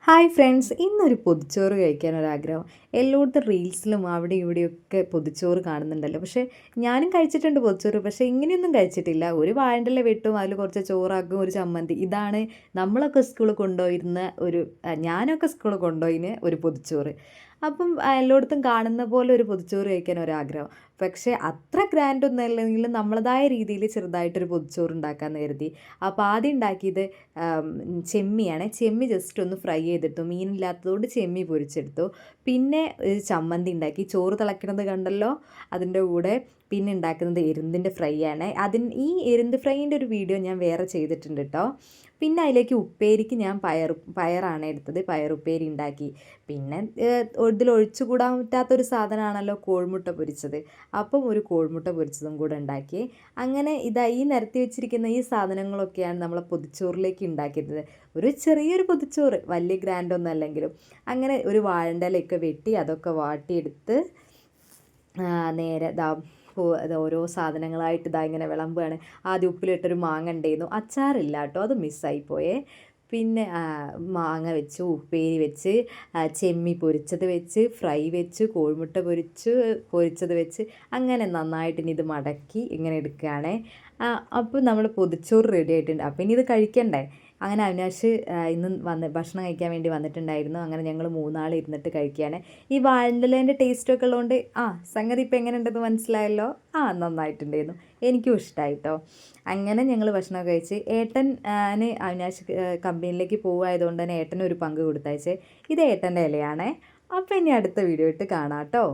Hi friends, ഇന്നൊരു പൊതിച്ചോറ് കഴിക്കാനൊരാഗ്രഹം. എല്ലായിടത്തും റീൽസിലും അവിടെ ഇവിടെയൊക്കെ പൊതിച്ചോറ് കാണുന്നുണ്ടല്ലോ. പക്ഷേ ഞാനും കഴിച്ചിട്ടുണ്ട് പൊതിച്ചോറ്. പക്ഷേ ഇങ്ങനെയൊന്നും കഴിച്ചിട്ടില്ല. ഒരു വാഴൻ്റെ വെട്ടും അതിൽ കുറച്ച് ചോറാക്കും, ഒരു ചമ്മന്തി. ഇതാണ് നമ്മളൊക്കെ സ്കൂളിൽ കൊണ്ടുപോയിരുന്ന ഞാനൊക്കെ സ്കൂളിൽ കൊണ്ടുപോയിന് ഒരു പൊതിച്ചോറ്. അപ്പം എല്ലായിടത്തും കാണുന്ന പോലെ ഒരു പൊതിച്ചോറ് കഴിക്കാൻ ഒരാഗ്രഹം. പക്ഷേ അത്ര ഗ്രാൻഡൊന്നും അല്ലെങ്കിലും നമ്മളതായ രീതിയിൽ ചെറുതായിട്ടൊരു പൊതിച്ചോറ് ഉണ്ടാക്കാമെന്ന് കരുതി. അപ്പോൾ ആദ്യം ഉണ്ടാക്കിയത് ചെമ്മിയാണ്. ചെമ്മി ജസ്റ്റ് ഒന്ന് ഫ്രൈ ചെയ്തെടുത്തു. മീനില്ലാത്തതുകൊണ്ട് ചെമ്മി പൊരിച്ചെടുത്തു. പിന്നെ ഒരു ചമ്മന്തി ഉണ്ടാക്കി. ചോറ് തിളയ്ക്കുന്നത് കണ്ടല്ലോ, അതിൻ്റെ കൂടെ പിന്നെ ഉണ്ടാക്കുന്നത് എരുന്തിൻ്റെ ഫ്രൈ ആണ്. ഈ എരുന്ത് ഫ്രൈൻ്റെ ഒരു വീഡിയോ ഞാൻ വേറെ ചെയ്തിട്ടുണ്ട് കേട്ടോ. പിന്നെ അതിലേക്ക് ഉപ്പേരിക്ക് ഞാൻ പയറാണ് എടുത്തത്. പയറുപ്പേരി ഉണ്ടാക്കി. പിന്നെ ഇതിൽ ഒഴിച്ചുകൂടാൻ പറ്റാത്തൊരു സാധനമാണല്ലോ കോഴിമുട്ട പൊരിച്ചത്. അപ്പം ഒരു കോഴിമുട്ട പൊരിച്ചതും കൂടെ ഉണ്ടാക്കി. അങ്ങനെ ഈ നിരത്തി വെച്ചിരിക്കുന്ന ഈ സാധനങ്ങളൊക്കെയാണ് നമ്മളെ പൊതിച്ചോറിലേക്ക് ഉണ്ടാക്കിയത്. ഒരു ചെറിയൊരു പൊതിച്ചോറ്, വലിയ ഗ്രാൻഡൊന്നും അല്ലെങ്കിലും. അങ്ങനെ ഒരു വാഴൻ്റെ ഇലയൊക്കെ വെട്ടി അതൊക്കെ വാട്ടിയെടുത്ത് നേരെ ഓരോ സാധനങ്ങളായിട്ട് ഇങ്ങനെ വിളമ്പുകയാണ്. ആദ്യം ഉപ്പിലിട്ടൊരു മാങ്ങ ഉണ്ടായിരുന്നു. അച്ചാറില്ല കേട്ടോ, അത് മിസ്സായിപ്പോയേ. പിന്നെ മാങ്ങ വെച്ച്, ഉപ്പേരി വെച്ച്, ചെമ്മി പൊരിച്ചത് വെച്ച്, ഫ്രൈ വെച്ച്, കോഴിമുട്ട പൊരിച്ചത് വെച്ച്, അങ്ങനെ നന്നായിട്ട് ഇനി ഇത് മടക്കി ഇങ്ങനെ എടുക്കുകയാണേ. അപ്പോൾ നമ്മൾ പൊതിച്ചോറ് റെഡി ആയിട്ടുണ്ട്. അപ്പോൾ ഇനി ഇത് കഴിക്കണ്ടേ. അങ്ങനെ അവിനാശ് ഇന്ന് ഭക്ഷണം കഴിക്കാൻ വേണ്ടി വന്നിട്ടുണ്ടായിരുന്നു. അങ്ങനെ ഞങ്ങൾ മൂന്നാൾ ഇരുന്നിട്ട് കഴിക്കുകയാണ്. ഈ വാഴൻ്റെ ടേസ്റ്റൊക്കെ ഉള്ളതുകൊണ്ട് സംഗതി ഇപ്പോൾ എങ്ങനെ ഉണ്ടെന്ന് മനസ്സിലായല്ലോ. നന്നായിട്ടുണ്ടായിരുന്നു. എനിക്കും ഇഷ്ടമായിട്ടോ. അങ്ങനെ ഞങ്ങൾ ഭക്ഷണം കഴിച്ച് അവിനാശ് കമ്പനിയിലേക്ക് പോകുമായതുകൊണ്ട് തന്നെ ഏട്ടന് ഒരു പങ്ക് കൊടുത്തയച്ചേ. ഇത് ഏട്ടൻ്റെ ഇലയാണേ. അപ്പോൾ ഇനി അടുത്ത വീഡിയോ ഇട്ട് കാണാം കേട്ടോ.